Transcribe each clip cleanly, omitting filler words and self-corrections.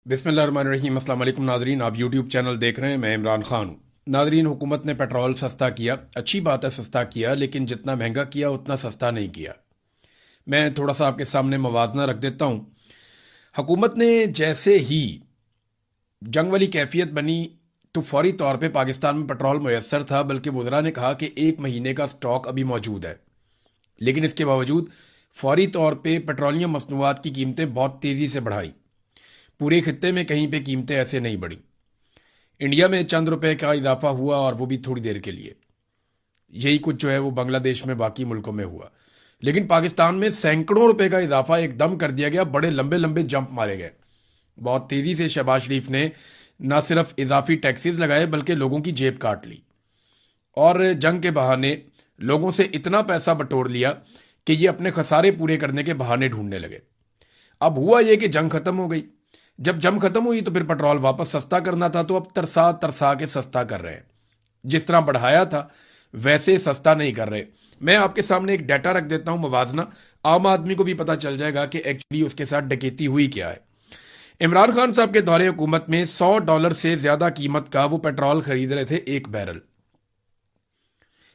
बिस्मिल्लाहिर्रहमानिर्रहीम। अस्सलाम वालेकुम नाजरीन, आप यूट्यूब चैनल देख रहे हैं। मैं इमरान खान हूँ। नाजरीन, हुकूमत ने पेट्रोल सस्ता किया, अच्छी बात है सस्ता किया, लेकिन जितना महंगा किया उतना सस्ता नहीं किया। मैं थोड़ा सा आपके सामने मवाजना रख देता हूँ। हुकूमत ने जैसे ही जंग वाली कैफियत बनी तो फौरी तौर पे पाकिस्तान में पेट्रोल मुयस्सर था, बल्कि वज़रा ने कहा कि 1 महीने का स्टॉक अभी मौजूद है। लेकिन इसके बावजूद फौरी तौर पे पेट्रोलियम मसनूआत की कीमतें बहुत तेज़ी से बढ़ाई। पूरे खित्ते में कहीं पे कीमतें ऐसे नहीं बढ़ी। इंडिया में चंद रुपए का इजाफा हुआ, और वो भी थोड़ी देर के लिए। यही कुछ जो है वो बांग्लादेश में, बाकी मुल्कों में हुआ। लेकिन पाकिस्तान में सैकड़ों रुपए का इजाफा एकदम कर दिया गया, बड़े लंबे लंबे जंप मारे गए। बहुत तेजी से शहबाज शरीफ ने न सिर्फ इजाफी टैक्सेस लगाए बल्कि लोगों की जेब काट ली, और जंग के बहाने लोगों से इतना पैसा बटोर लिया कि ये अपने खसारे पूरे करने के बहाने ढूंढने लगे। अब हुआ ये कि जंग खत्म हो गई। जब जंग खत्म हुई तो फिर पेट्रोल वापस सस्ता करना था, तो अब तरसा तरसा के सस्ता कर रहे हैं। जिस तरह बढ़ाया था वैसे सस्ता नहीं कर रहे। मैं आपके सामने एक डाटा रख देता हूं, मवाजना। आम आदमी को भी पता चल जाएगा कि एक्चुअली उसके साथ डकैती हुई क्या है। इमरान खान साहब के दौरे हुकूमत में $100 से ज्यादा कीमत का वो पेट्रोल खरीद रहे थे एक बैरल।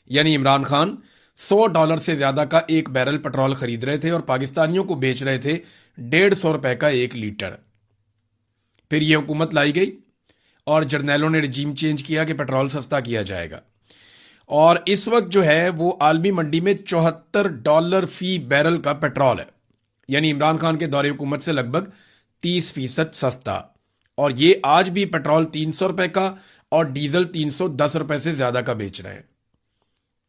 यानी इमरान खान $100 से ज्यादा का एक बैरल पेट्रोल खरीद रहे थे और पाकिस्तानियों को बेच रहे थे ₹150 का 1 लीटर। फिर यह हुकूमत लाई गई और जर्नैलों ने रजीम चेंज किया कि पेट्रोल सस्ता किया जाएगा। और इस वक्त जो है वो आलमी मंडी में $74 फी बैरल का पेट्रोल है। यानी इमरान खान के दौरे हुकूमत से लगभग 30% सस्ता। और ये आज भी पेट्रोल ₹300 का और डीजल ₹310 से ज्यादा का बेच रहे हैं।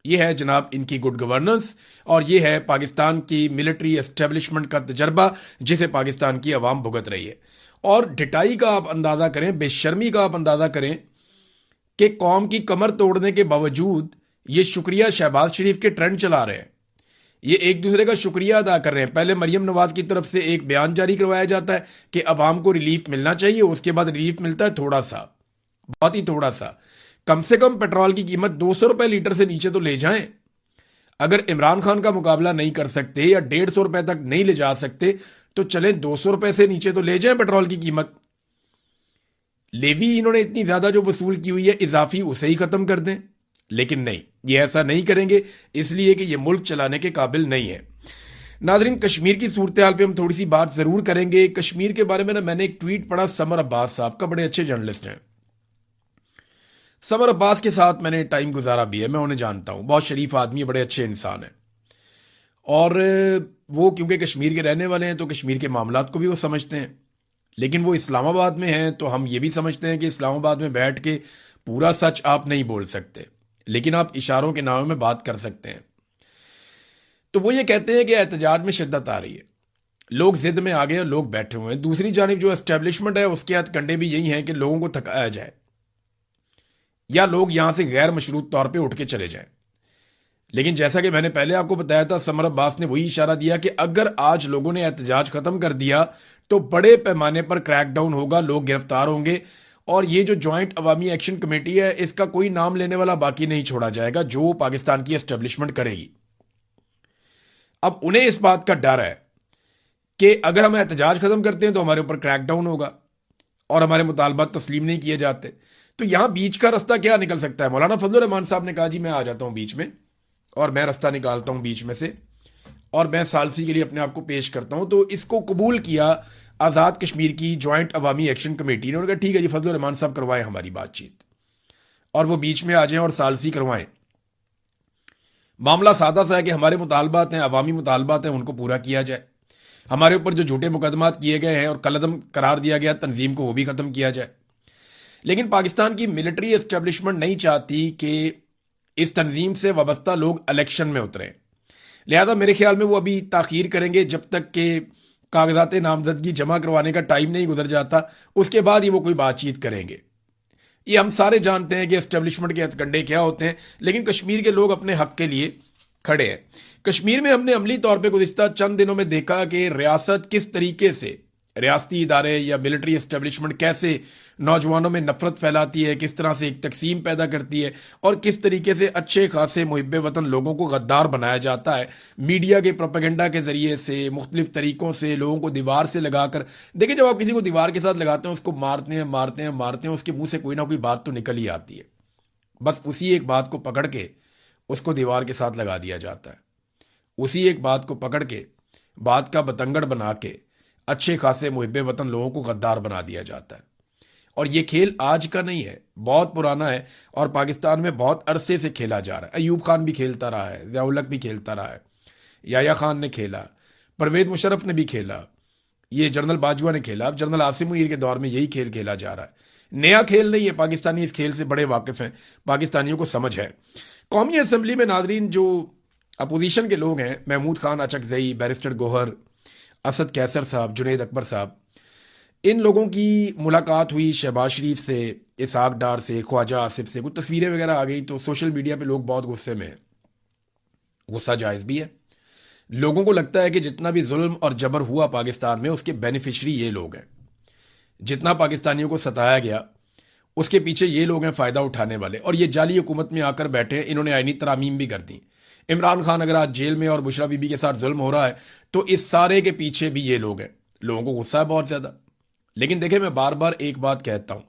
यह है जनाब इनकी गुड गवर्नेंस, और यह है पाकिस्तान की मिलिट्री एस्टेब्लिशमेंट का तजर्बा जिसे पाकिस्तान की अवाम भुगत रही है। और ढिटाई का आप अंदाजा करें, बेशर्मी का आप अंदाजा करें कि कौम की कमर तोड़ने के बावजूद ये शुक्रिया शहबाज शरीफ के ट्रेंड चला रहे हैं। ये एक दूसरे का शुक्रिया अदा कर रहे हैं। पहले मरियम नवाज की तरफ से एक बयान जारी करवाया जाता है कि अवाम को रिलीफ मिलना चाहिए, उसके बाद रिलीफ मिलता है थोड़ा सा, बहुत ही थोड़ा सा। कम से कम पेट्रोल की कीमत ₹200 लीटर से नीचे तो ले जाएं। अगर इमरान खान का मुकाबला नहीं कर सकते या ₹150 तक नहीं ले जा सकते तो चलें ₹200 से नीचे तो ले जाएं पेट्रोल की कीमत। लेवी इन्होंने इतनी ज्यादा जो वसूल की हुई है इजाफी, उसे ही खत्म कर दें। लेकिन नहीं, ये ऐसा नहीं करेंगे, इसलिए कि ये मुल्क चलाने के काबिल नहीं है। नाजरीन, कश्मीर की सूरत हाल पे हम थोड़ी सी बात जरूर करेंगे। कश्मीर के बारे में ना मैंने एक ट्वीट पढ़ा समर अब्बास साहब का, बड़े अच्छे जर्नलिस्ट हैं। समर अब्बास के साथ मैंने टाइम गुजारा भी है, मैं उन्हें जानता हूं। बहुत शरीफ आदमी है, बड़े अच्छे इंसान हैं। और वो क्योंकि कश्मीर के रहने वाले हैं तो कश्मीर के मामलात को भी वो समझते हैं। लेकिन वो इस्लामाबाद में हैं तो हम ये भी समझते हैं कि इस्लामाबाद में बैठ के पूरा सच आप नहीं बोल सकते, लेकिन आप इशारों के नाम में बात कर सकते हैं। तो वो ये कहते हैं कि एहतजाज में शिद्दत आ रही है, लोग जिद में आ गए और लोग बैठे हुए हैं। दूसरी जानिब जो एस्टेब्लिशमेंट है उसके हथकंडे भी यही हैं कि लोगों को थकाया जाए या लोग यहां से गैर मशरूत तौर पर उठ के चले जाएं। लेकिन जैसा कि मैंने पहले आपको बताया था, समर अब्बास ने वही इशारा दिया कि अगर आज लोगों ने एहतजाज खत्म कर दिया तो बड़े पैमाने पर क्रैकडाउन होगा, लोग गिरफ्तार होंगे, और ये जो ज्वाइंट अवामी एक्शन कमेटी है इसका कोई नाम लेने वाला बाकी नहीं छोड़ा जाएगा जो पाकिस्तान की एस्टेब्लिशमेंट करेगी। अब उन्हें इस बात का डर है कि अगर हम एहतजाज खत्म करते हैं तो हमारे ऊपर क्रैकडाउन होगा और हमारे मुतालबात तस्लीम नहीं किए जाते। तो यहां बीच का रास्ता क्या निकल सकता है? मौलाना फजलुर रहमान साहब ने कहा जी मैं आ जाता हूं बीच में और मैं रास्ता निकालता हूं बीच में से, और मैं सालसी के लिए अपने आप को पेश करता हूं। तो इसको कबूल किया आज़ाद कश्मीर की ज्वाइंट अवामी एक्शन कमेटी ने। उन्होंने कहा ठीक है जी, फजलुर रहमान साहब करवाएं हमारी बातचीत, और वो बीच में आ जाएं और सालसी करवाएं। मामला सादा सा है कि हमारे मुतालबात हैं, अवामी मुतालबात हैं, उनको पूरा किया जाए। हमारे ऊपर जो झूठे मुकदमात किए गए हैं और कलअदम करार दिया गया तंजीम को, वो भी खत्म किया जाए। लेकिन पाकिस्तान की मिलिट्री एस्टेब्लिशमेंट नहीं चाहती कि इस तंजीम से वाबस्ता लोग इलेक्शन में उतरें। लिहाजा मेरे ख्याल में वो अभी ताखीर करेंगे जब तक कि कागजात नामजदगी जमा करवाने का टाइम नहीं गुजर जाता, उसके बाद ही वो कोई बातचीत करेंगे। ये हम सारे जानते हैं कि एस्टेब्लिशमेंट के हथकंडे क्या होते हैं, लेकिन कश्मीर के लोग अपने हक के लिए खड़े हैं। कश्मीर में हमने अमली तौर पर गुज़िश्ता चंद दिनों में देखा कि रियासत किस तरीके से रियासती इदारे या मिलिट्री एस्टेब्लिशमेंट कैसे नौजवानों में नफरत फैलाती है, किस तरह से एक तकसीम पैदा करती है और किस तरीके से अच्छे खासे मुहिब्बे वतन लोगों को गद्दार बनाया जाता है मीडिया के प्रोपेगेंडा के जरिए से, मुख्तलिफ तरीकों से लोगों को दीवार से लगाकर। देखिए, जब आप किसी को दीवार के साथ लगाते हैं, उसको मारते हैं मारते हैं मारते हैं, उसके मुंह से कोई ना कोई बात तो निकल ही आती है। बस उसी एक बात को पकड़ के उसको दीवार के साथ लगा दिया जाता है। उसी एक बात को पकड़ के बात का बतंगड़ बना के अच्छे खासे मुहिब्बे वतन लोगों को गद्दार बना दिया जाता है। और ये खेल आज का नहीं है, बहुत पुराना है और पाकिस्तान में बहुत अरसे से खेला जा रहा है। अयूब खान भी खेलता रहा है, ज़िया-उल-हक भी खेलता रहा है, याया खान ने खेला, परवेज मुशर्रफ ने भी खेला, ये जनरल बाजवा ने खेला, अब जनरल आसिम मुनीर के दौर में यही खेल खेला जा रहा है। नया खेल नहीं है, पाकिस्तानी इस खेल से बड़े वाकिफ हैं, पाकिस्तानियों को समझ है। कौमी असम्बली में नाजरीन जो अपोजिशन के लोग हैं, महमूद खान अचकजई, बैरिस्टर गोहर, असद कैसर साहब, जुनैद अकबर साहब, इन लोगों की मुलाकात हुई शहबाज शरीफ से, इसहाक डार से, ख्वाजा आसिफ से। कुछ तस्वीरें वगैरह आ गई तो सोशल मीडिया पे लोग बहुत गुस्से में हैं। गुस्सा जायज़ भी है। लोगों को लगता है कि जितना भी जुल्म और जबर हुआ पाकिस्तान में, उसके बेनिफिशरी ये लोग हैं। जितना पाकिस्तानियों को सताया गया, उसके पीछे ये लोग हैं फ़ायदा उठाने वाले। और ये जाली हुकूमत में आकर बैठे हैं, इन्होंने आईनी तरामीम भी कर दी। इमरान खान अगर आज जेल में और बुशरा बीबी के साथ जुल्म हो रहा है तो इस सारे के पीछे भी ये लोग हैं। लोगों को गुस्सा है बहुत ज़्यादा। लेकिन देखिए, मैं बार बार एक बात कहता हूं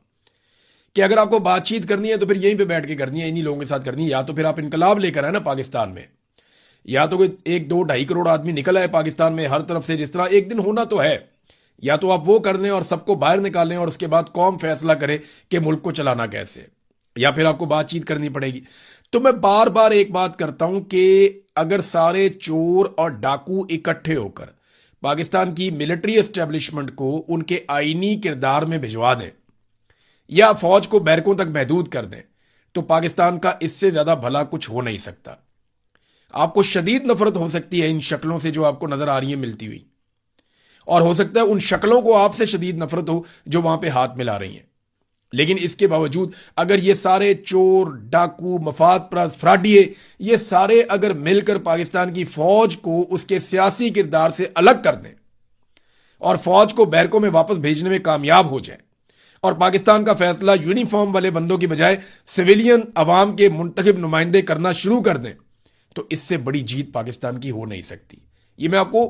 कि अगर आपको बातचीत करनी है तो फिर यहीं पे बैठ के करनी है, इन्हीं लोगों के साथ करनी है। या तो फिर आप इनकलाब लेकर आए ना पाकिस्तान में, या तो कोई 1-2-2.5 करोड़ आदमी निकल आए पाकिस्तान में हर तरफ से, जिस तरह एक दिन होना तो है। या तो आप वो कर लें और सबको बाहर निकालें और उसके बाद कौम फैसला करे कि मुल्क को चलाना कैसे, या फिर आपको बातचीत करनी पड़ेगी। तो मैं बार बार एक बात करता हूं कि अगर सारे चोर और डाकू इकट्ठे होकर पाकिस्तान की मिलिट्री एस्टेब्लिशमेंट को उनके आईनी किरदार में भिजवा दें या फौज को बैरकों तक महदूद कर दें, तो पाकिस्तान का इससे ज्यादा भला कुछ हो नहीं सकता। आपको शदीद नफरत हो सकती है इन शक्लों से जो आपको नजर आ रही है मिलती हुई, और हो सकता है उन शक्लों को आपसे शदीद नफरत हो जो वहां पे हाथ मिला रही हैं। लेकिन इसके बावजूद अगर ये सारे चोर, डाकू, मफाद परस्त, फ्राडिये, ये सारे अगर मिलकर पाकिस्तान की फौज को उसके सियासी किरदार से अलग कर दें और फौज को बैरकों में वापस भेजने में कामयाब हो जाए और पाकिस्तान का फैसला यूनिफॉर्म वाले बंदों की बजाय सिविलियन अवाम के मुंतखब नुमाइंदे करना शुरू कर दें, तो इससे बड़ी जीत पाकिस्तान की हो नहीं सकती। ये मैं आपको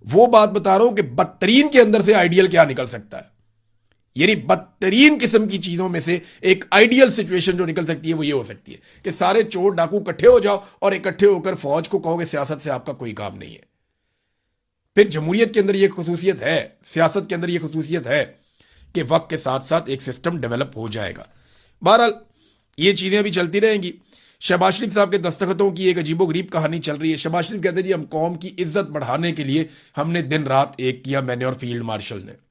वो बात बता रहा हूं कि बदतरीन के अंदर से आइडियल क्या निकल सकता है। यानी बदतरीन किस्म की चीजों में से एक आइडियल सिचुएशन जो निकल सकती है वो ये हो सकती है कि सारे चोर डाकू इकट्ठे हो जाओ और इकट्ठे होकर फौज को कहोगे सियासत से आपका कोई काम नहीं है। फिर जमहूरियत के अंदर यह खसूसियत है, सियासत के अंदर यह खसूसियत है कि वक्त के साथ साथ एक सिस्टम डेवलप हो जाएगा। बहरहाल ये चीजें अभी चलती रहेंगी। शहबाज शरीफ साहब के दस्तखतों की एक अजीबोगरीब कहानी चल रही है। शहबाज शरीफ कहते हैं जी हम कौम की इज्जत बढ़ाने के लिए हमने दिन रात एक किया, मैंने और फील्ड मार्शल ने।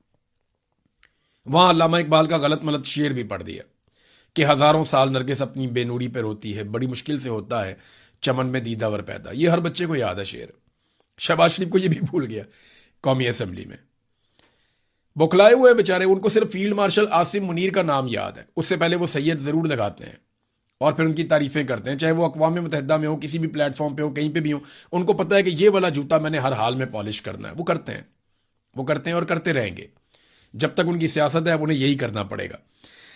वहां अल्लामा इकबाल का गलत मलत शेर भी पढ़ दिया कि हजारों साल नरगिस अपनी बेनूरी पर होती है, बड़ी मुश्किल से होता है चमन में दीदावर पैदा। ये हर बच्चे को याद है शेर। शहबाज शरीफ को ये भी भूल गया कौमी असम्बली में। बौखलाए हुए बेचारे, उनको सिर्फ फील्ड मार्शल आसिम मुनीर का नाम याद है, उससे पहले वो सैयद जरूर लगाते हैं और फिर उनकी तारीफें करते हैं, चाहे वो अक़वाम मुत्तहिदा में हो, किसी भी प्लेटफॉर्म पे हो, कहीं पे भी हो। उनको पता है कि ये वाला जूता मैंने हर हाल में पॉलिश करना है। वो करते हैं और करते रहेंगे जब तक उनकी सियासत है। अब उन्हें यही करना पड़ेगा।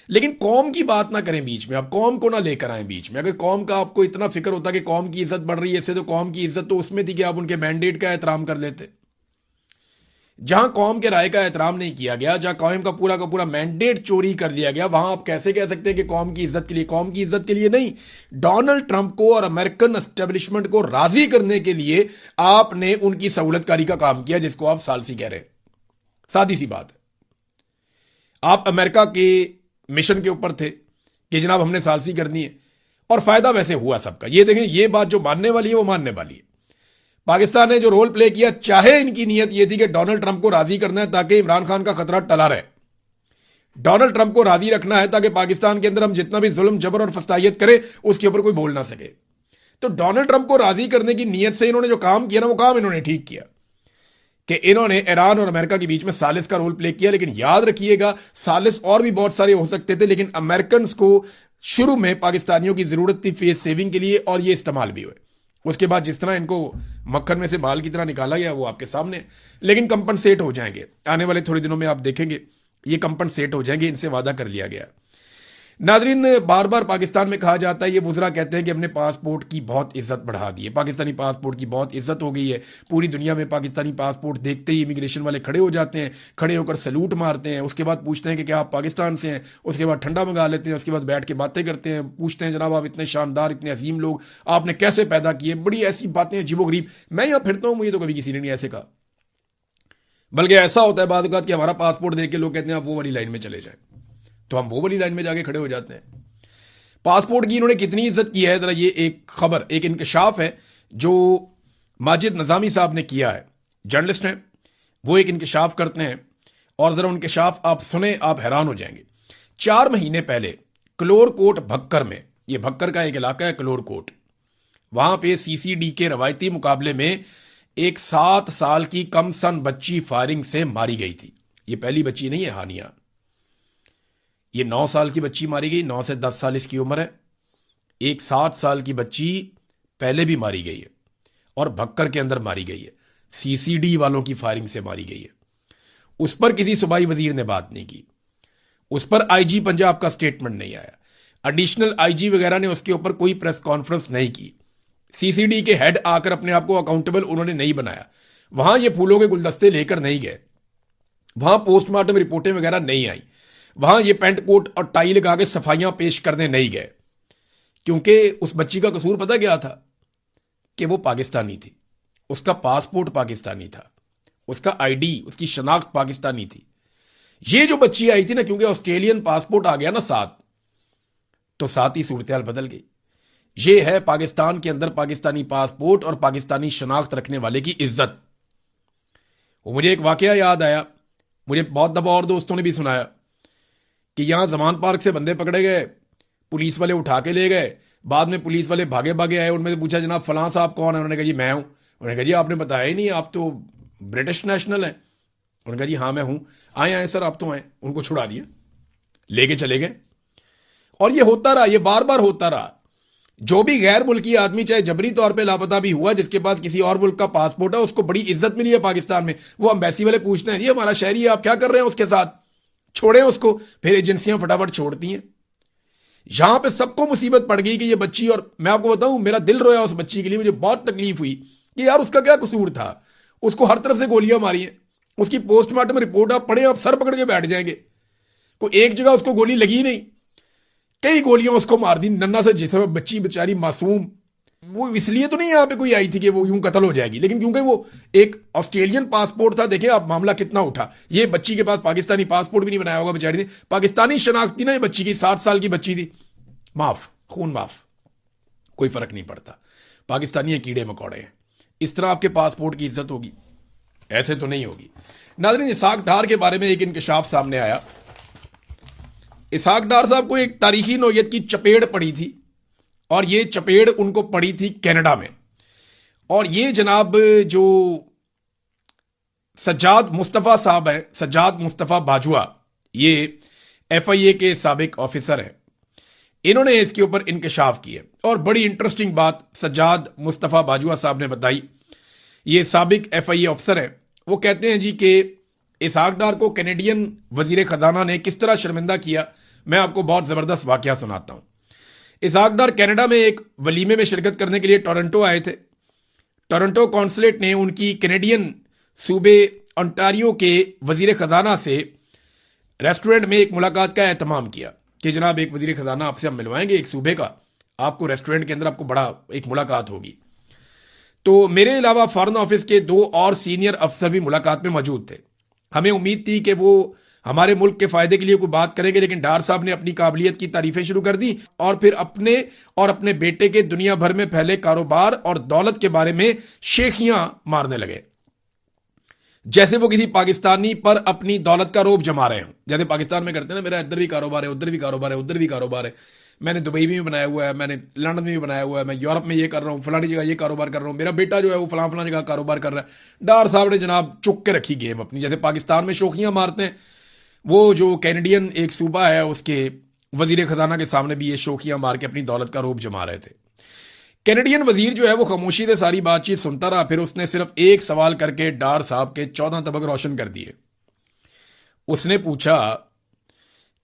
लेकिन कौम की बात ना करें बीच में, आप कौम को ना लेकर आए बीच में। अगर कौम का आपको इतना फिक्र होता कि कौम की इज्जत बढ़ रही है, इससे तो कौम की इज्जत तो उसमें थी कि आप उनके मैंडेट का एहतराम कर लेते। जहां कौम के राय का एहतराम नहीं किया गया, जहां कौम का पूरा मैंडेट चोरी कर दिया गया, वहां आप कैसे कह सकते हैं कि कौम की इज्जत के लिए? कौम की इज्जत के लिए नहीं, डोनाल्ड ट्रंप को और अमेरिकन एस्टेब्लिशमेंट को राजी करने के लिए आपने उनकी सहूलतकारी का काम किया, जिसको आप सालसी कह रहे हैं। सादी सी बात है। आप अमेरिका के मिशन के ऊपर थे कि जनाब हमने सालसी करनी है, और फायदा वैसे हुआ सबका। ये देखें, ये बात जो मानने वाली है वो मानने वाली है। पाकिस्तान ने जो रोल प्ले किया, चाहे इनकी नीयत यह थी कि डोनाल्ड ट्रंप को राजी करना है ताकि इमरान खान का खतरा टला रहे, डोनाल्ड ट्रंप को राजी रखना है ताकि पाकिस्तान के अंदर हम जितना भी जुल्म जबर और फसायत करें उसके ऊपर कोई बोल ना सके। तो डोनाल्ड ट्रंप को राजी करने की नीयत से इन्होंने जो काम किया ना, वो काम इन्होंने ठीक किया कि इन्होंने ईरान और अमेरिका के बीच में सालिस का रोल प्ले किया। लेकिन याद रखिएगा, सालिस और भी बहुत सारे हो सकते थे, लेकिन अमेरिकन को शुरू में पाकिस्तानियों की जरूरत थी फेस सेविंग के लिए, और ये इस्तेमाल भी हुए। उसके बाद जिस तरह इनको मक्खन में से बाल की तरह निकाला गया वो आपके सामने है। लेकिन कंपनसेट हो जाएंगे आने वाले थोड़े दिनों में, आप देखेंगे ये कंपनसेट हो जाएंगे, इनसे वादा कर लिया गया। नादरीन, बार बार पाकिस्तान में कहा जाता है, ये वुज़रा कहते हैं कि हमने पासपोर्ट की बहुत इज्जत बढ़ा दी है, पाकिस्तानी पासपोर्ट की बहुत इज्जत हो गई है। पूरी दुनिया में पाकिस्तानी पासपोर्ट देखते ही इमिग्रेशन वाले खड़े हो जाते हैं, खड़े होकर सैल्यूट मारते हैं, उसके बाद पूछते हैं कि क्या आप पाकिस्तान से हैं, उसके बाद ठंडा मंगा लेते हैं, उसके बाद बैठ के बातें करते हैं, पूछते हैं जनाब आप इतने शानदार इतने अजीम लोग आपने कैसे पैदा किए, बड़ी ऐसी बातें अजीबोगरीब। मैं यहाँ फिरता हूँ, मुझे तो कभी किसी ने नहीं ऐसे कहा। बल्कि ऐसा होता है बाद कि हमारा पासपोर्ट देख के लोग कहते हैं आप वो वाली लाइन में चले जाएं, तो हम वो वाली लाइन में जाके खड़े हो जाते हैं। पासपोर्ट की इन्होंने कितनी इज्जत की है, जरा ये एक खबर, एक इंकशाफ है जो माजिद नज़ामी साहब ने किया है, जर्नलिस्ट हैं, वो एक इंकशाफ करते हैं और जरा इंकशाफ आप सुने, आप हैरान हो जाएंगे। 4 महीने पहले कलोरकोट भक्कर में, ये भक्कर का एक इलाका है कलोरकोट, वहां पे सीसीडी के रवायती मुकाबले में एक 7 साल की कम सन बच्ची फायरिंग से मारी गई थी। ये पहली बच्ची नहीं है हानिया, ये 9 साल की बच्ची मारी गई, 9 से 10 साल इसकी उम्र है। एक 7 साल की बच्ची पहले भी मारी गई है और भक्कर के अंदर मारी गई है, सीसीडी वालों की फायरिंग से मारी गई है। उस पर किसी सूबाई वजीर ने बात नहीं की, उस पर आईजी पंजाब का स्टेटमेंट नहीं आया, एडिशनल आईजी वगैरह ने उसके ऊपर कोई प्रेस कॉन्फ्रेंस नहीं की, सीसीडी के हेड आकर अपने आप को अकाउंटेबल उन्होंने नहीं बनाया, वहां ये फूलों के गुलदस्ते लेकर नहीं गए, वहां पोस्टमार्टम रिपोर्टें वगैरह नहीं आई, वहां ये पेंट कोट और टाई लगा के सफाइयां पेश करने नहीं गए, क्योंकि उस बच्ची का कसूर पता क्या था कि वो पाकिस्तानी थी, उसका पासपोर्ट पाकिस्तानी था, उसका आईडी, उसकी शनाख्त पाकिस्तानी थी। ये जो बच्ची आई थी ना, क्योंकि ऑस्ट्रेलियन पासपोर्ट आ गया ना साथ, तो साथ ही सूरत हाल बदल गई। ये है पाकिस्तान के अंदर पाकिस्तानी पासपोर्ट और पाकिस्तानी शनाख्त रखने वाले की इज्जत। वो मुझे एक वाकया याद आया, मुझे बहुत दफा और दोस्तों ने भी सुनाया कि यहां जमान पार्क से बंदे पकड़े गए, पुलिस वाले उठा के ले गए, बाद में पुलिस वाले भागे भागे आए, उनमें से पूछा जनाब फलां साहब कौन है, उन्होंने कहा जी मैं हूं। उन्होंने कहा जी आपने बताया ही नहीं, आप तो ब्रिटिश नेशनल हैं। उन्होंने कहा जी हाँ मैं हूं। आए आए सर आप तो आए, उनको छुड़ा दिया, लेके चले गए। और ये होता रहा, ये बार बार होता रहा। जो भी गैर मुल्की आदमी चाहे जबरी तौर पे लापता भी हुआ, जिसके पास किसी और मुल्क का पासपोर्ट है, उसको बड़ी इज्जत मिली है पाकिस्तान में। वो एम्बेसी वाले पूछते हैं ये हमारा शहरी है, आप क्या कर रहे हैं उसके साथ, छोड़े उसको। फिर एजेंसियां फटाफट छोड़ती हैं। यहां पे सबको मुसीबत पड़ गई कि ये बच्ची, और मैं आपको बताऊं मेरा दिल रोया उस बच्ची के लिए, मुझे बहुत तकलीफ हुई कि यार उसका क्या कसूर था। उसको हर तरफ से गोलियां मारी हैं, उसकी पोस्टमार्टम रिपोर्ट आप पढ़े, आप सर पकड़ के बैठ जाएंगे। कोई एक जगह उसको गोली लगी नहीं, कई गोलियां उसको मार दी, नन्ना से जिसमें बच्ची बेचारी मासूम। वो इसलिए तो नहीं यहाँ पे कोई आई थी कि वो यूं कत्ल हो जाएगी, लेकिन क्योंकि वो एक ऑस्ट्रेलियन पासपोर्ट था। देखें आप मामला कितना उठा। ये बच्ची के पास पाकिस्तानी पासपोर्ट भी नहीं बनाया होगा बेचारी ने, पाकिस्तानी शनाख्त थी ना ये बच्ची की, 7 साल की बच्ची थी, माफ, खून माफ, कोई फर्क नहीं पड़ता। पाकिस्तानी कीड़े मकोड़े हैं। इस तरह आपके पासपोर्ट की इज्जत होगी? ऐसे तो नहीं होगी। नाज़रीन, इसहाक डार के बारे में एक इंकशाफ सामने आया। इसहाक डार साहब को एक तारीखी नौयत की चपेड़ पड़ी थी, और ये चपेड़ उनको पड़ी थी कनाडा में। और ये जनाब जो सज्जाद मुस्तफ़ा साहब हैं, सज्जाद मुस्तफ़ा बाजुआ, ये FIA के साबिक ऑफिसर हैं, इन्होंने इसके ऊपर इंकशाफ किया। और बड़ी इंटरेस्टिंग बात सज्जाद मुस्तफ़ा बाजुआ साहब ने बताई। ये साबिक FIA ऑफिसर हैं। वो कहते हैं जी कि इसहाक डार को कैनेडियन वजीर खजाना ने किस तरह शर्मिंदा किया। मैं आपको बहुत जबरदस्त वाकया सुनाता हूं। इसहाक डार कनाडा में एक वलीमे में शिरकत करने के लिए टोरंटो आए थे। टोरंटो कॉन्सुलेट ने उनकी कैनेडियन सूबे ओंटारियो के वजीर खजाना से रेस्टोरेंट में एक मुलाकात का एहतमाम किया कि जनाब एक वजीर खजाना आपसे हम मिलवाएंगे, एक सूबे का, आपको रेस्टोरेंट के अंदर आपको बड़ा एक मुलाकात होगी। तो मेरे अलावा फॉरेन ऑफिस के 2 और सीनियर अफसर भी मुलाकात में मौजूद थे। हमें उम्मीद थी कि वो हमारे मुल्क के फायदे के लिए कोई बात करेंगे, लेकिन डार साहब ने अपनी काबिलियत की तारीफें शुरू कर दी और फिर अपने और अपने बेटे के दुनिया भर में फैले कारोबार और दौलत के बारे में शेखियां मारने लगे, जैसे वो किसी पाकिस्तानी पर अपनी दौलत का रोब जमा रहे हों। जैसे पाकिस्तान में करते हैं ना, मेरा इधर भी कारोबार है, उधर भी कारोबार है, उधर भी कारोबार है, मैंने दुबई में भी बनाया हुआ है, मैंने लंदन में भी बनाया हुआ है, मैं यूरोप में ये कर रहा हूँ, फलानी जगह ये कारोबार कर रहा हूँ, मेरा बेटा जो है वो फलां फलां जगह कारोबार कर रहा है। डार साहब ने जनाब चुक के रखी गेम अपनी। जैसे पाकिस्तान में शोखियां मारते हैं, वो जो कैनेडियन एक सूबा है उसके वजीर खजाना के सामने भी ये शोखियां मार के अपनी दौलत का रोब जमा रहे थे। कैनेडियन वजीर जो है वो खामोशी से सारी बातचीत सुनता रहा। फिर उसने सिर्फ एक सवाल करके डार साहब के 14 तबक रोशन कर दिए। उसने पूछा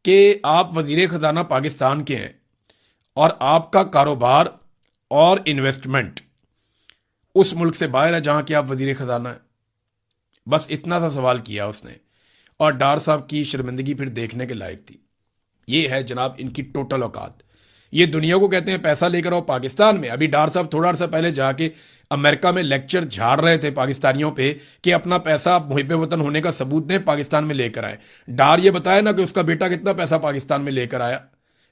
कि आप वजीर खजाना पाकिस्तान के हैं और आपका कारोबार और इन्वेस्टमेंट उस मुल्क से बाहर है जहां के आप वजीर खजाना है। बस इतना सा सवाल किया उसने, और डार साहब की शर्मिंदगी फिर देखने के लायक थी। ये है जनाब इनकी टोटल औकात। ये दुनिया को कहते हैं पैसा लेकर आओ पाकिस्तान में। अभी डार साहब थोड़ा सा पहले जाके अमेरिका में लेक्चर झाड़ रहे थे पाकिस्तानियों पे कि अपना पैसा मुहिब वतन होने का सबूत दें, पाकिस्तान में लेकर आए। डार ये बताया ना कि उसका बेटा कितना पैसा पाकिस्तान में लेकर आया,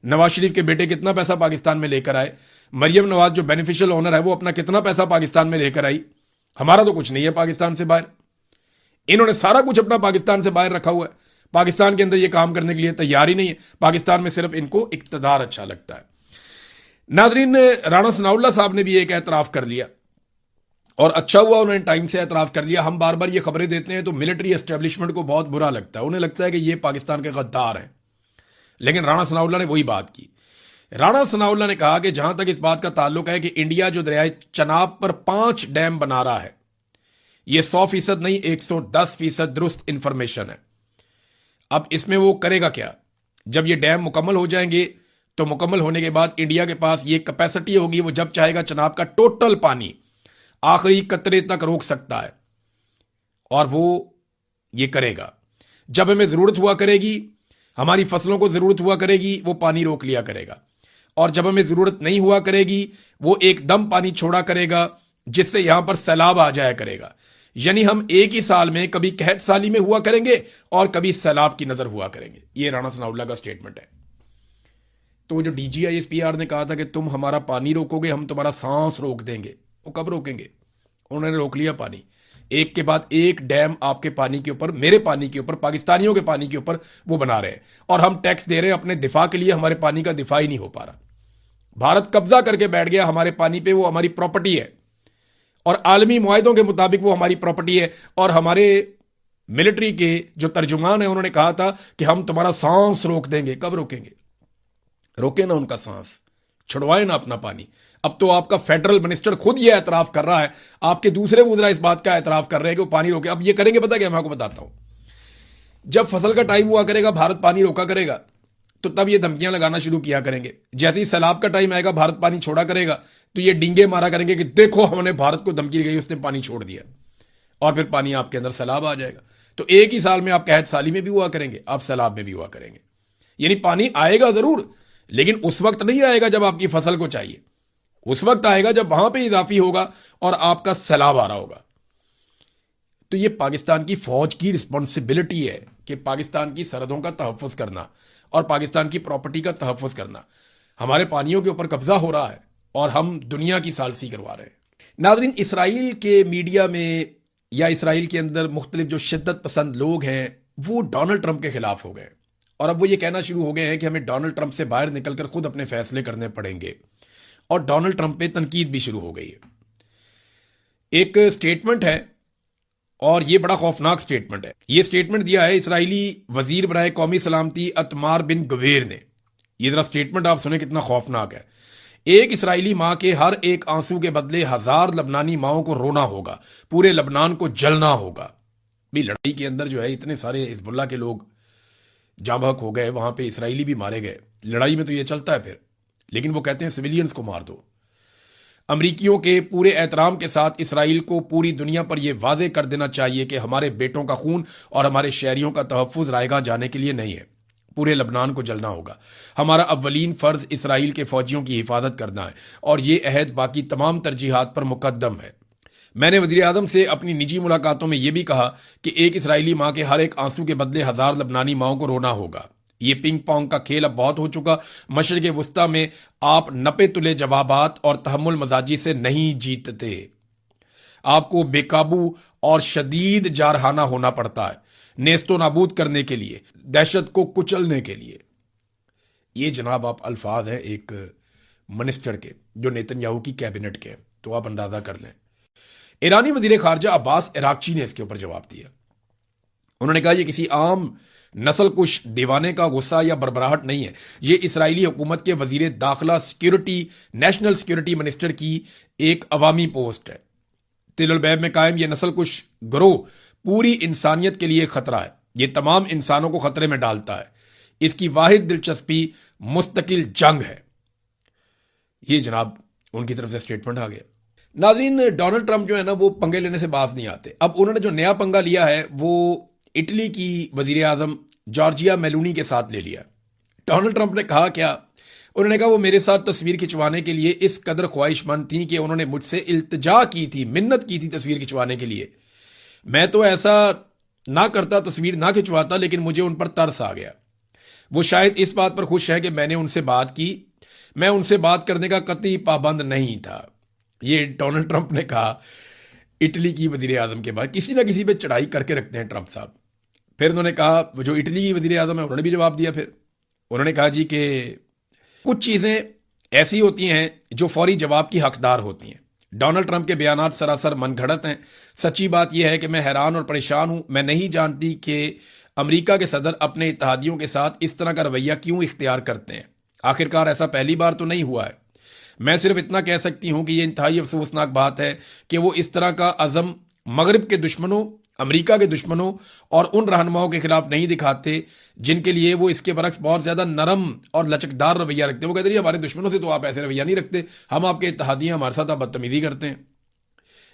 नवाज शरीफ के बेटे कितना पैसा पाकिस्तान में लेकर आए, मरियम नवाज जो बेनिफिशियल ओनर है वो अपना कितना पैसा पाकिस्तान में लेकर आई। हमारा तो कुछ नहीं है पाकिस्तान से बाहर। इन्होंने सारा कुछ अपना पाकिस्तान से बाहर रखा हुआ है। पाकिस्तान के अंदर ये काम करने के लिए तैयार ही नहीं है। पाकिस्तान में सिर्फ इनको इक्तदार अच्छा लगता है। नाजरीन, राणा सनाउल्लाह साहब ने भी एक एतराफ कर लिया, और अच्छा हुआ उन्होंने टाइम से एतराफ कर दिया। हम बार बार ये खबरें देते हैं तो मिलिट्री एस्टेब्लिशमेंट को बहुत बुरा लगता है, उन्हें लगता है कि ये पाकिस्तान के गद्दार हैं। लेकिन राणा सनाउल्लाह ने वही बात की। राणा सनाउल्लाह ने कहा कि जहां तक इस बात का ताल्लुक है कि इंडिया जो दरियाए चनाब पर 5 डैम बना रहा है, यह 100% नहीं 110% दुरुस्त इंफॉर्मेशन है। अब इसमें वो करेगा क्या? जब ये डैम मुकम्मल हो जाएंगे तो मुकम्मल होने के बाद इंडिया के पास ये कैपेसिटी होगी, वो जब चाहेगा चनाब का टोटल पानी आखिरी कतरे तक रोक सकता है, और वो ये करेगा। जब हमें जरूरत हुआ करेगी, हमारी फसलों को जरूरत हुआ करेगी, वो पानी रोक लिया करेगा, और जब हमें जरूरत नहीं हुआ करेगी वो एकदम पानी छोड़ा करेगा, जिससे यहां पर सैलाब आ जाया करेगा। यानी हम एक ही साल में कभी कहत साली में हुआ करेंगे और कभी सैलाब की नजर हुआ करेंगे। ये राणा सनाउल्लाह का स्टेटमेंट है। तो वो जो DGISPR ने कहा था कि तुम हमारा पानी रोकोगे, हम तुम्हारा सांस रोक देंगे, वो कब रोकेंगे? उन्होंने रोक लिया पानी। एक के बाद एक डैम आपके पानी के ऊपर, मेरे पानी के ऊपर, पाकिस्तानियों के पानी के ऊपर वो बना रहे हैं, और हम टैक्स दे रहे हैं अपने दिफा के लिए। हमारे पानी का दिफा ही नहीं हो पा रहा। भारत कब्जा करके बैठ गया हमारे पानी पे, वो हमारी प्रॉपर्टी है, और आलमी मुआहिदों के मुताबिक वो हमारी प्रॉपर्टी है। और हमारे मिलिट्री के जो तर्जुमान है उन्होंने कहा था कि हम तुम्हारा सांस रोक देंगे। कब रोकेंगे? रोके ना उनका सांस, छुड़वाए ना अपना पानी। अब तो आपका फेडरल मिनिस्टर खुद यह एतराफ कर रहा है, आपके दूसरे वज़रा इस बात का एतराफ कर रहे हैं कि वो पानी रोके। अब ये करेंगे पता क्या, मैं आपको बताता हूं। जब फसल का टाइम हुआ करेगा, भारत पानी रोका करेगा, तो तब ये धमकियां लगाना शुरू किया करेंगे। जैसे ही सैलाब का टाइम आएगा, भारत पानी छोड़ा करेगा, तो ये डींगे मारा करेंगे कि देखो हमने भारत को धमकी गई, उसने पानी छोड़ दिया, और फिर पानी आपके अंदर सैलाब आ जाएगा। तो एक ही साल में आप कहत साली में भी हुआ करेंगे, आप सैलाब में भी हुआ करेंगे। यानी पानी आएगा जरूर, लेकिन उस वक्त नहीं आएगा जब आपकी फसल को चाहिए। उस वक्त आएगा जब वहां पे इजाफी होगा और आपका सैलाब आ रहा होगा। तो ये पाकिस्तान की फौज की रिस्पॉन्सिबिलिटी है कि पाकिस्तान की सरहदों का तहफ़्फ़ुज़ करना और पाकिस्तान की प्रॉपर्टी का तहफ़्फ़ुज़ करना। हमारे पानियों के ऊपर कब्जा हो रहा है और हम दुनिया की सालसी करवा रहे हैं। नाज़रीन, इसराइल के मीडिया में या इसराइल के अंदर मुख्तलिफ जो शिद्दत पसंद लोग हैं वो डोनाल्ड ट्रंप के खिलाफ हो गए, और अब वो ये कहना शुरू हो गए हैं कि हमें डोनाल्ड ट्रंप से बाहर निकलकर खुद अपने फैसले करने पड़ेंगे, और डोनाल्ड ट्रंप पे तनकीद भी शुरू हो गई है। एक स्टेटमेंट है, और ये बड़ा खौफनाक स्टेटमेंट है। ये स्टेटमेंट दिया है इसराइली वजीर बराए कौमी सलामती अतमार बिन गवेर ने। ये जरा स्टेटमेंट आप सुने कितना खौफनाक है। एक इसराइली मां के हर एक आंसू के बदले 1000 लबनानी माओं को रोना होगा, पूरे लबनान को जलना होगा। भी लड़ाई के अंदर जो है इतने सारे हिजबुल्लाह के लोग जाँ बहक हो गए, वहां पे इसराइली भी मारे गए। लड़ाई में तो ये चलता है फिर, लेकिन वो कहते हैं सिविलियंस को मार दो। अमरीकियों के पूरे एहतराम के साथ इसराइल को पूरी दुनिया पर यह वादे कर देना चाहिए कि हमारे बेटों का खून और हमारे शहरियों का तहफ़्फ़ुज़ रायगा जाने के लिए नहीं है, पूरे लबनान को जलना होगा। हमारा अव्वलीन फ़र्ज़ इसराइल के फ़ौजियों की हिफाजत करना है, और ये अहद बाकी तमाम तरजीहात पर मुकद्दम है। मैंने वज़ीर आज़म से अपनी निजी मुलाकातों में यह भी कहा कि एक इसराइली माँ के हर एक आंसू के बदले 1000 लबनानी माओं को रोना होगा। ये पिंग पोंग का खेल अब बहुत हो चुका। मशरिक़ वुस्ता में आप नपे तुले जवाबात और तहम्मुल मजाजी से नहीं जीतते। आपको बेकाबू और शदीद जारहाना होना पड़ता है नेस्तो नाबूद करने के लिए, दहशत को कुचलने के लिए। ये जनाब आप अल्फाज हैं एक मिनिस्टर के जो नेतन्याहू की कैबिनेट के, तो आप अंदाजा कर लें। ईरानी वजीर खारजा अब्बास इराक्ची ने इसके ऊपर जवाब दिया। उन्होंने कहा यह किसी आम नस्लकुश दीवाने का गुस्सा या बरबराहट नहीं है। ये इसराइली हुकूमत के वजीर दाखिला सिक्योरिटी, नेशनल सिक्योरिटी मिनिस्टर की एक अवामी पोस्ट है। तिल अल-बैब में कायम यह नस्लकुश गिरोह पूरी इंसानियत के लिए खतरा है। यह तमाम इंसानों को खतरे में डालता है। इसकी वाहिद दिलचस्पी मुस्तकिल जंग है। ये जनाब उनकी तरफ से स्टेटमेंट आ गया। नाज़रीन, डोनाल्ड ट्रंप जो है ना वो पंगे लेने से बाज नहीं आते। अब उन्होंने जो नया पंगा लिया है वो इटली की वजीर आजम जॉर्जिया मेलोनी के साथ ले लिया। डोनाल्ड ट्रंप ने कहा क्या? उन्होंने कहा वो मेरे साथ तस्वीर खिंचवाने के लिए इस कदर ख्वाहिशमंद थी कि उन्होंने मुझसे इल्तिजा की थी, मिन्नत की थी तस्वीर खिंचवाने के लिए। मैं तो ऐसा ना करता, तस्वीर ना खिंचवाता, लेकिन मुझे उन पर तरस आ गया। वो शायद इस बात पर खुश है कि मैंने उनसे बात की। मैं उनसे बात करने का कतई पाबंद नहीं था। ये डोनाल्ड ट्रंप ने कहा इटली की वजीर आजम के बाद। किसी ना किसी पे चढ़ाई करके रखते हैं ट्रंप साहब। फिर उन्होंने कहा, जो इटली की वजीर आजम है उन्होंने भी जवाब दिया। फिर उन्होंने कहा जी कि कुछ चीजें ऐसी होती हैं जो फौरी जवाब की हकदार होती हैं। डोनाल्ड ट्रंप के बयानात सरासर मनगढ़ंत हैं। सच्ची बात यह है कि मैं हैरान और परेशान हूं। मैं नहीं जानती कि अमेरिका के सदर अपने इत्तेहादियों के साथ इस तरह का रवैया क्यों इख्तियार करते हैं। आखिरकार ऐसा पहली बार तो नहीं हुआ है। मैं सिर्फ इतना कह सकती हूं कि यह इंतहाई अफसोसनाक बात है कि वो इस तरह का अज़म मगरिब के दुश्मनों, अमेरिका के दुश्मनों और उन रहनुमाओं के खिलाफ नहीं दिखाते जिनके लिए वो इसके बरक्स बहुत ज्यादा नरम और लचकदार रवैया रखते हैं। वो कहते हैं हमारे दुश्मनों से तो आप ऐसे रवैया नहीं रखते, हम आपके इत्तेहादी हैं, हमारे साथ आप बदतमीजी करते हैं।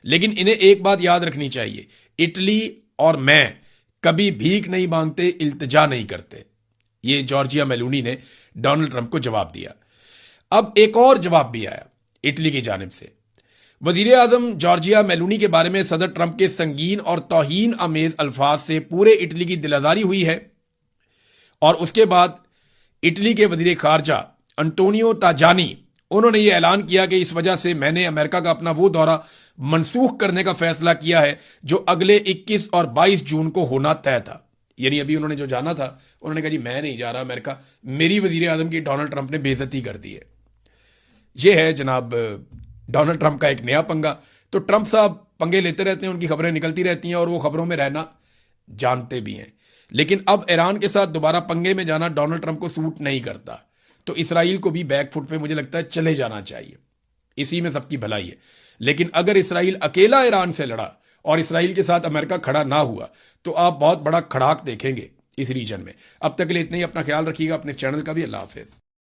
लेकिन इन्हें एक बात याद रखनी चाहिए, इटली और मैं कभी भीख नहीं मांगते, इल्तिजा नहीं करते। ये जॉर्जिया मेलोनी ने डोनाल्ड ट्रंप को जवाब दिया। अब एक और जवाब भी आया इटली की जानिब से। वजीर आजम जॉर्जिया मेलोनी के बारे में सदर ट्रंप के संगीन और तौहीन आमेज अल्फाज से पूरे इटली की दिलाजारी हुई है। और उसके बाद इटली के वजीर खारजा अंटोनियो ताजानी, उन्होंने यह ऐलान किया कि इस वजह से मैंने अमेरिका का अपना वो दौरा मनसूख करने का फैसला किया है जो अगले 21 और 22 जून को होना तय था। यानी अभी उन्होंने जो जाना था, उन्होंने कहा जी मैं नहीं जा रहा अमेरिका, मेरी वजीर आजम की डोनाल्ड ट्रंप ने बेइज्जती कर दी है। यह है जनाब डोनाल्ड ट्रंप का एक नया पंगा। तो ट्रंप साहब पंगे लेते रहते हैं, उनकी खबरें निकलती रहती हैं और वो खबरों में रहना जानते भी हैं। लेकिन अब ईरान के साथ दोबारा पंगे में जाना डोनाल्ड ट्रंप को सूट नहीं करता। तो इसराइल को भी बैकफुट पे मुझे लगता है चले जाना चाहिए। इसी में सबकी भलाई है। लेकिन अगर इसराइल अकेला ईरान से लड़ा और इसराइल के साथ अमेरिका खड़ा ना हुआ तो आप बहुत बड़ा खड़ाक देखेंगे इस रीजन में। अब तक के लिए इतना ही। अपना ख्याल रखिएगा, अपने चैनल का भी। अल्लाह हाफिज।